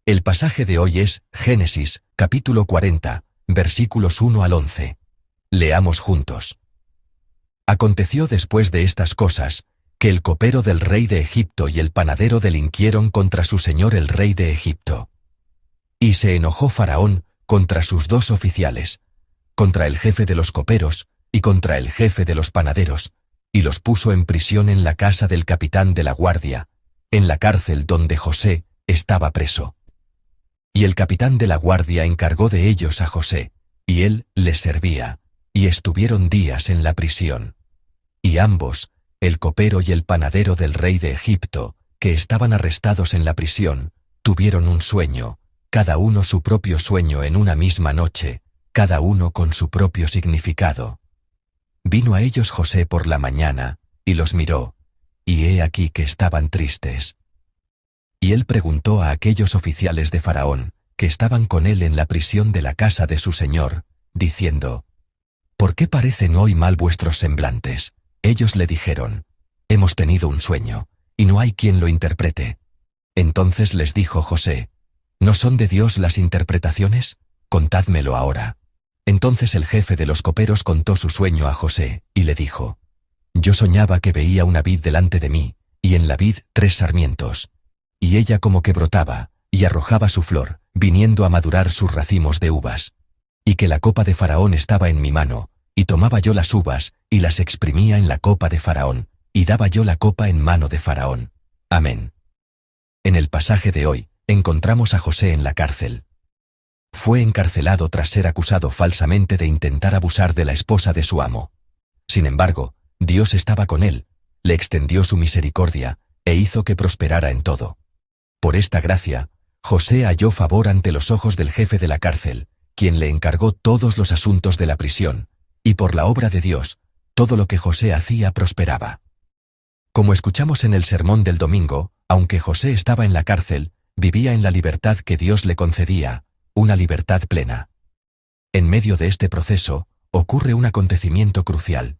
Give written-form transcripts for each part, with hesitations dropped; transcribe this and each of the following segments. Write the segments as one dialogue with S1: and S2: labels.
S1: El pasaje de hoy es Génesis, capítulo 40, versículos 1 al 11. Leamos juntos. Aconteció después de estas cosas, que el copero del rey de Egipto y el panadero delinquieron contra su señor el rey de Egipto. Y se enojó Faraón contra sus dos oficiales, contra el jefe de los coperos y contra el jefe de los panaderos, y los puso en prisión en la casa del capitán de la guardia, en la cárcel donde José estaba preso. Y el capitán de la guardia encargó de ellos a José, y él les servía, y estuvieron días en la prisión. Y ambos, el copero y el panadero del rey de Egipto, que estaban arrestados en la prisión, tuvieron un sueño, cada uno su propio sueño en una misma noche, cada uno con su propio significado. Vino a ellos José por la mañana, y los miró, y he aquí que estaban tristes. Y él preguntó a aquellos oficiales de Faraón, que estaban con él en la prisión de la casa de su señor, diciendo: ¿Por qué parecen hoy mal vuestros semblantes? Ellos le dijeron: Hemos tenido un sueño, y no hay quien lo interprete. Entonces les dijo José: ¿No son de Dios las interpretaciones? Contádmelo ahora. Entonces el jefe de los coperos contó su sueño a José, y le dijo: Yo soñaba que veía una vid delante de mí, y en la vid 3 sarmientos. Y ella como que brotaba, y arrojaba su flor, viniendo a madurar sus racimos de uvas. Y que la copa de Faraón estaba en mi mano, y tomaba yo las uvas, y las exprimía en la copa de Faraón, y daba yo la copa en mano de Faraón. Amén. En el pasaje de hoy, encontramos a José en la cárcel. Fue encarcelado tras ser acusado falsamente de intentar abusar de la esposa de su amo. Sin embargo, Dios estaba con él, le extendió su misericordia, e hizo que prosperara en todo. Por esta gracia, José halló favor ante los ojos del jefe de la cárcel, quien le encargó todos los asuntos de la prisión, y por la obra de Dios, todo lo que José hacía prosperaba. Como escuchamos en el sermón del domingo, aunque José estaba en la cárcel, vivía en la libertad que Dios le concedía, una libertad plena. En medio de este proceso, ocurre un acontecimiento crucial.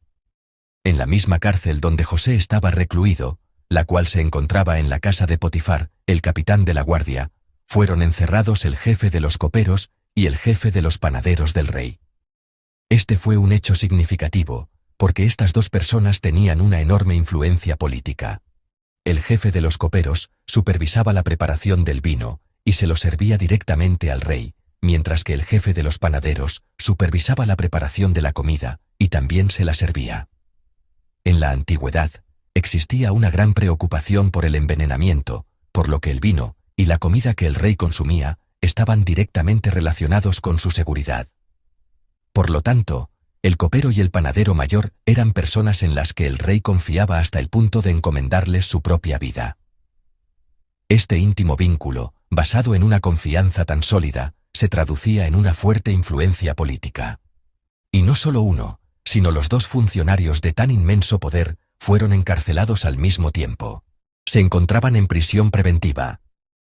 S1: En la misma cárcel donde José estaba recluido, la cual se encontraba en la casa de Potifar, el capitán de la guardia, fueron encerrados el jefe de los coperos y el jefe de los panaderos del rey. Este fue un hecho significativo, porque estas dos personas tenían una enorme influencia política. El jefe de los coperos supervisaba la preparación del vino y se lo servía directamente al rey, mientras que el jefe de los panaderos supervisaba la preparación de la comida y también se la servía. En la antigüedad, existía una gran preocupación por el envenenamiento, por lo que el vino y la comida que el rey consumía estaban directamente relacionados con su seguridad. Por lo tanto, el copero y el panadero mayor eran personas en las que el rey confiaba hasta el punto de encomendarles su propia vida. Este íntimo vínculo, basado en una confianza tan sólida, se traducía en una fuerte influencia política. Y no solo uno, sino los dos funcionarios de tan inmenso poder fueron encarcelados al mismo tiempo. Se encontraban en prisión preventiva.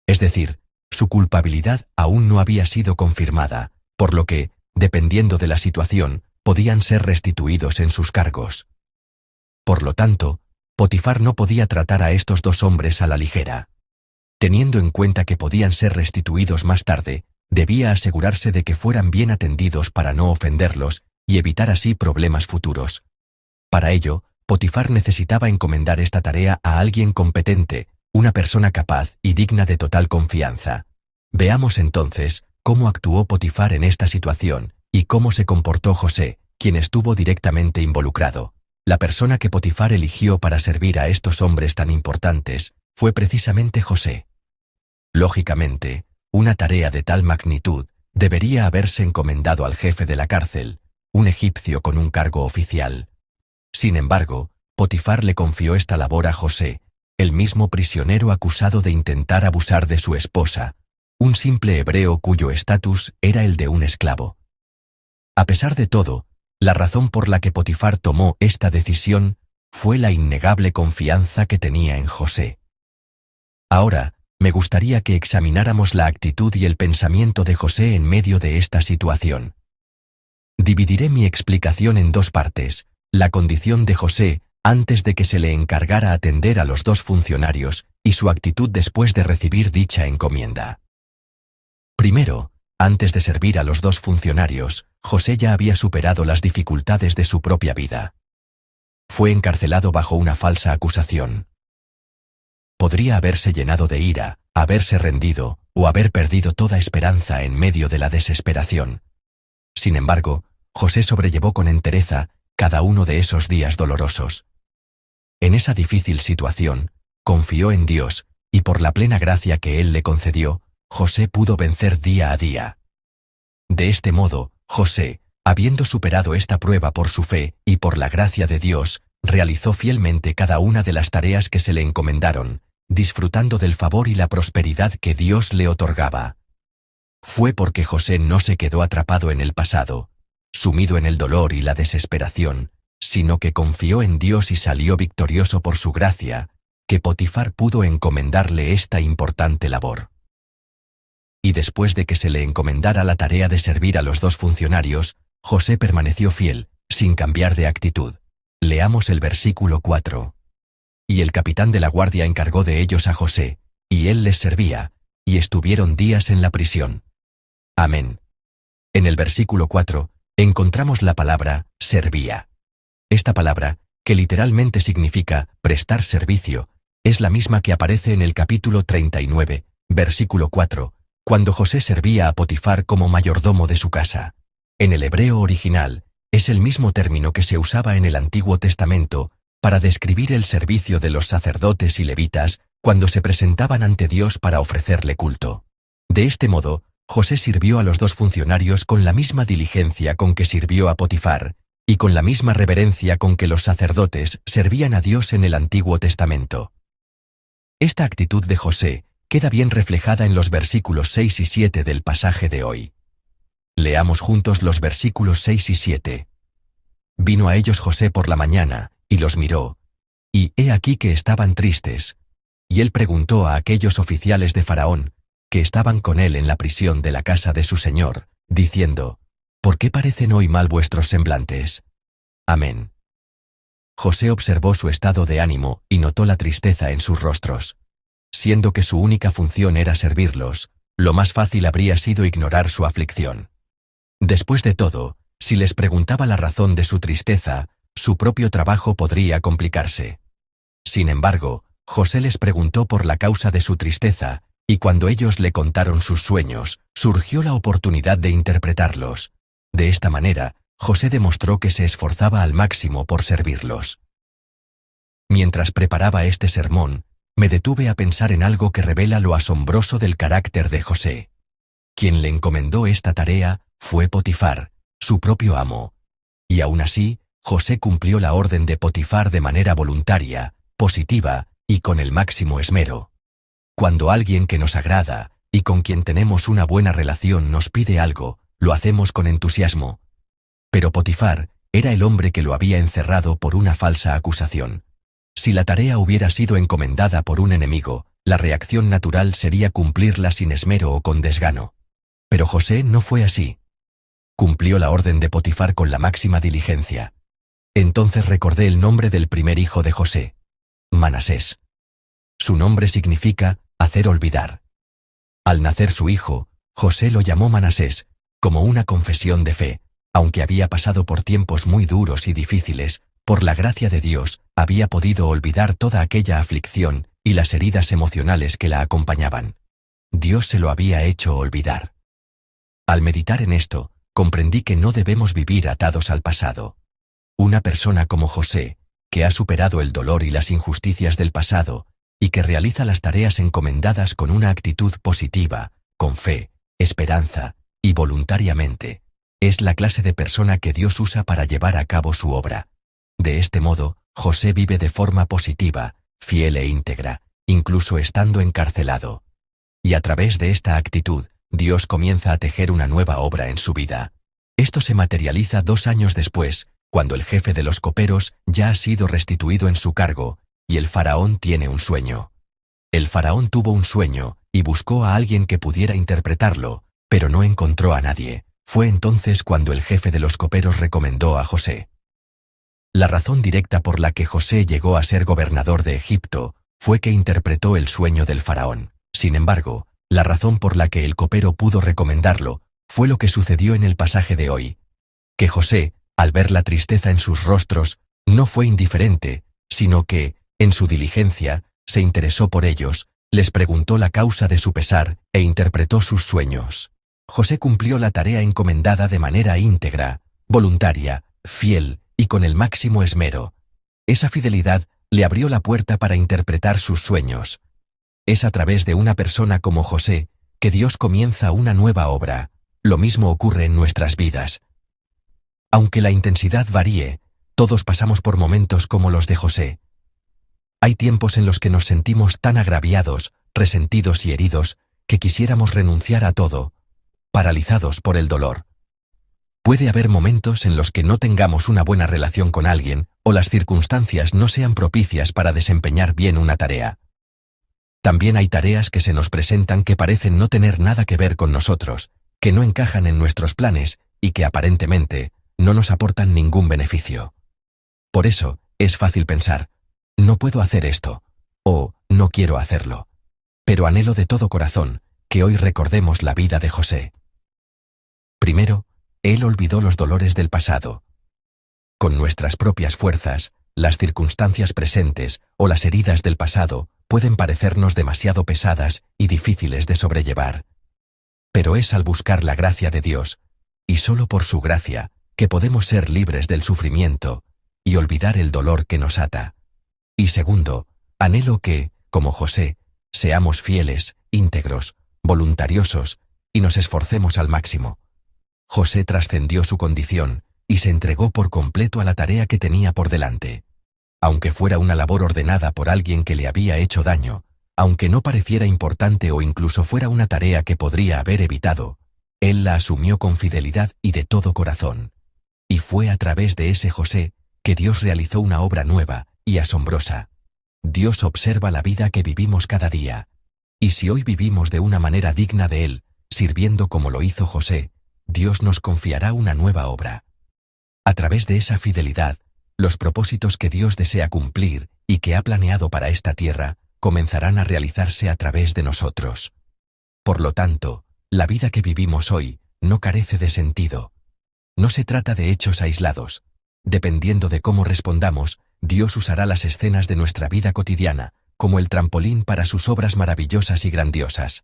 S1: Es decir, su culpabilidad aún no había sido confirmada, por lo que, dependiendo de la situación, podían ser restituidos en sus cargos. Por lo tanto, Potifar no podía tratar a estos dos hombres a la ligera. Teniendo en cuenta que podían ser restituidos más tarde, debía asegurarse de que fueran bien atendidos para no ofenderlos y evitar así problemas futuros. Para ello, Potifar necesitaba encomendar esta tarea a alguien competente, una persona capaz y digna de total confianza. Veamos entonces cómo actuó Potifar en esta situación y cómo se comportó José, quien estuvo directamente involucrado. La persona que Potifar eligió para servir a estos hombres tan importantes fue precisamente José. Lógicamente, una tarea de tal magnitud debería haberse encomendado al jefe de la cárcel, un egipcio con un cargo oficial. Sin embargo, Potifar le confió esta labor a José, el mismo prisionero acusado de intentar abusar de su esposa, un simple hebreo cuyo estatus era el de un esclavo. A pesar de todo, la razón por la que Potifar tomó esta decisión fue la innegable confianza que tenía en José. Ahora, me gustaría que examináramos la actitud y el pensamiento de José en medio de esta situación. Dividiré mi explicación en dos partes: la condición de José antes de que se le encargara atender a los dos funcionarios y su actitud después de recibir dicha encomienda. Primero, antes de servir a los dos funcionarios, José ya había superado las dificultades de su propia vida. Fue encarcelado bajo una falsa acusación. Podría haberse llenado de ira, haberse rendido, o haber perdido toda esperanza en medio de la desesperación. Sin embargo, José sobrellevó con entereza cada uno de esos días dolorosos. En esa difícil situación, confió en Dios, y por la plena gracia que Él le concedió, José pudo vencer día a día. De este modo, José, habiendo superado esta prueba por su fe y por la gracia de Dios, realizó fielmente cada una de las tareas que se le encomendaron, disfrutando del favor y la prosperidad que Dios le otorgaba. Fue porque José no se quedó atrapado en el pasado, sumido en el dolor y la desesperación, sino que confió en Dios y salió victorioso por su gracia, que Potifar pudo encomendarle esta importante labor. Y después de que se le encomendara la tarea de servir a los dos funcionarios, José permaneció fiel, sin cambiar de actitud. Leamos el versículo 4. Y el capitán de la guardia encargó de ellos a José, y él les servía, y estuvieron días en la prisión. Amén. En el versículo 4, encontramos la palabra servía. Esta palabra, que literalmente significa prestar servicio, es la misma que aparece en el capítulo 39, versículo 4, cuando José servía a Potifar como mayordomo de su casa. En el hebreo original, es el mismo término que se usaba en el Antiguo Testamento para describir el servicio de los sacerdotes y levitas cuando se presentaban ante Dios para ofrecerle culto. De este modo, José sirvió a los dos funcionarios con la misma diligencia con que sirvió a Potifar, y con la misma reverencia con que los sacerdotes servían a Dios en el Antiguo Testamento. Esta actitud de José queda bien reflejada en los versículos 6 y 7 del pasaje de hoy. Leamos juntos los versículos 6 y 7. Vino a ellos José por la mañana, y los miró, y he aquí que estaban tristes. Y él preguntó a aquellos oficiales de Faraón, que estaban con él en la prisión de la casa de su señor, diciendo, ¿por qué parecen hoy mal vuestros semblantes? Amén. José observó su estado de ánimo y notó la tristeza en sus rostros. Siendo que su única función era servirlos, lo más fácil habría sido ignorar su aflicción. Después de todo, si les preguntaba la razón de su tristeza, su propio trabajo podría complicarse. Sin embargo, José les preguntó por la causa de su tristeza, y cuando ellos le contaron sus sueños, surgió la oportunidad de interpretarlos. De esta manera, José demostró que se esforzaba al máximo por servirlos. Mientras preparaba este sermón, me detuve a pensar en algo que revela lo asombroso del carácter de José. Quien le encomendó esta tarea fue Potifar, su propio amo. Y aún así, José cumplió la orden de Potifar de manera voluntaria, positiva y con el máximo esmero. Cuando alguien que nos agrada y con quien tenemos una buena relación nos pide algo, lo hacemos con entusiasmo. Pero Potifar era el hombre que lo había encerrado por una falsa acusación. Si la tarea hubiera sido encomendada por un enemigo, la reacción natural sería cumplirla sin esmero o con desgano. Pero José no fue así. Cumplió la orden de Potifar con la máxima diligencia. Entonces recordé el nombre del primer hijo de José, Manasés. Su nombre significa hacer olvidar. Al nacer su hijo, José lo llamó Manasés, como una confesión de fe, aunque había pasado por tiempos muy duros y difíciles. Por la gracia de Dios, había podido olvidar toda aquella aflicción y las heridas emocionales que la acompañaban. Dios se lo había hecho olvidar. Al meditar en esto, comprendí que no debemos vivir atados al pasado. Una persona como José, que ha superado el dolor y las injusticias del pasado, y que realiza las tareas encomendadas con una actitud positiva, con fe, esperanza y voluntariamente, es la clase de persona que Dios usa para llevar a cabo su obra. De este modo, José vive de forma positiva, fiel e íntegra, incluso estando encarcelado. Y a través de esta actitud, Dios comienza a tejer una nueva obra en su vida. Esto se materializa 2 años después, cuando el jefe de los coperos ya ha sido restituido en su cargo, y el faraón tiene un sueño. El faraón tuvo un sueño, y buscó a alguien que pudiera interpretarlo, pero no encontró a nadie. Fue entonces cuando el jefe de los coperos recomendó a José. La razón directa por la que José llegó a ser gobernador de Egipto fue que interpretó el sueño del faraón. Sin embargo, La razón por la que el copero pudo recomendarlo fue lo que sucedió en el pasaje de hoy. Que José, al ver la tristeza en sus rostros, no fue indiferente, sino que, en su diligencia, se interesó por ellos, les preguntó la causa de su pesar e interpretó sus sueños. José cumplió la tarea encomendada de manera íntegra, voluntaria, fiel y con el máximo esmero. Esa fidelidad le abrió la puerta para interpretar sus sueños. Es a través de una persona como José que Dios comienza una nueva obra. Lo mismo ocurre en nuestras vidas. Aunque la intensidad varíe, todos pasamos por momentos como los de José. Hay tiempos en los que nos sentimos tan agraviados, resentidos y heridos, que quisiéramos renunciar a todo, paralizados por el dolor. Puede haber momentos en los que no tengamos una buena relación con alguien, o las circunstancias no sean propicias para desempeñar bien una tarea. También hay tareas que se nos presentan que parecen no tener nada que ver con nosotros, que no encajan en nuestros planes y que aparentemente no nos aportan ningún beneficio. Por eso, es fácil pensar, no puedo hacer esto, o no quiero hacerlo. Pero anhelo de todo corazón que hoy recordemos la vida de José. Primero, él olvidó los dolores del pasado. Con nuestras propias fuerzas, las circunstancias presentes o las heridas del pasado pueden parecernos demasiado pesadas y difíciles de sobrellevar. Pero es al buscar la gracia de Dios, y solo por su gracia, que podemos ser libres del sufrimiento y olvidar el dolor que nos ata. Y segundo, anhelo que, como José, seamos fieles, íntegros, voluntariosos y nos esforcemos al máximo. José trascendió su condición y se entregó por completo a la tarea que tenía por delante. Aunque fuera una labor ordenada por alguien que le había hecho daño, aunque no pareciera importante o incluso fuera una tarea que podría haber evitado, él la asumió con fidelidad y de todo corazón. Y fue a través de ese José que Dios realizó una obra nueva y asombrosa. Dios observa la vida que vivimos cada día. Y si hoy vivimos de una manera digna de Él, sirviendo como lo hizo José, Dios nos confiará una nueva obra. A través de esa fidelidad, los propósitos que Dios desea cumplir y que ha planeado para esta tierra, comenzarán a realizarse a través de nosotros. Por lo tanto, la vida que vivimos hoy no carece de sentido. No se trata de hechos aislados. Dependiendo de cómo respondamos, Dios usará las escenas de nuestra vida cotidiana como el trampolín para sus obras maravillosas y grandiosas.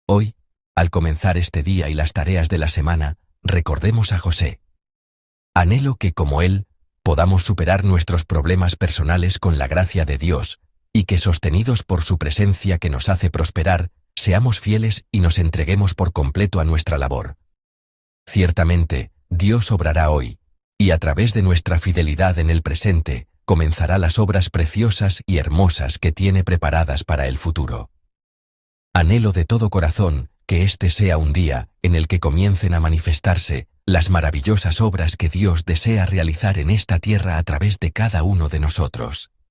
S1: Hoy, al comenzar este día y las tareas de la semana, recordemos a José. Anhelo que, como él, podamos superar nuestros problemas personales con la gracia de Dios, y que, sostenidos por su presencia que nos hace prosperar, seamos fieles y nos entreguemos por completo a nuestra labor. Ciertamente, Dios obrará hoy, y a través de nuestra fidelidad en el presente, comenzará las obras preciosas y hermosas que tiene preparadas para el futuro. Anhelo de todo corazón que este sea un día en el que comiencen a manifestarse las maravillosas obras que Dios desea realizar en esta tierra a través de cada uno de nosotros.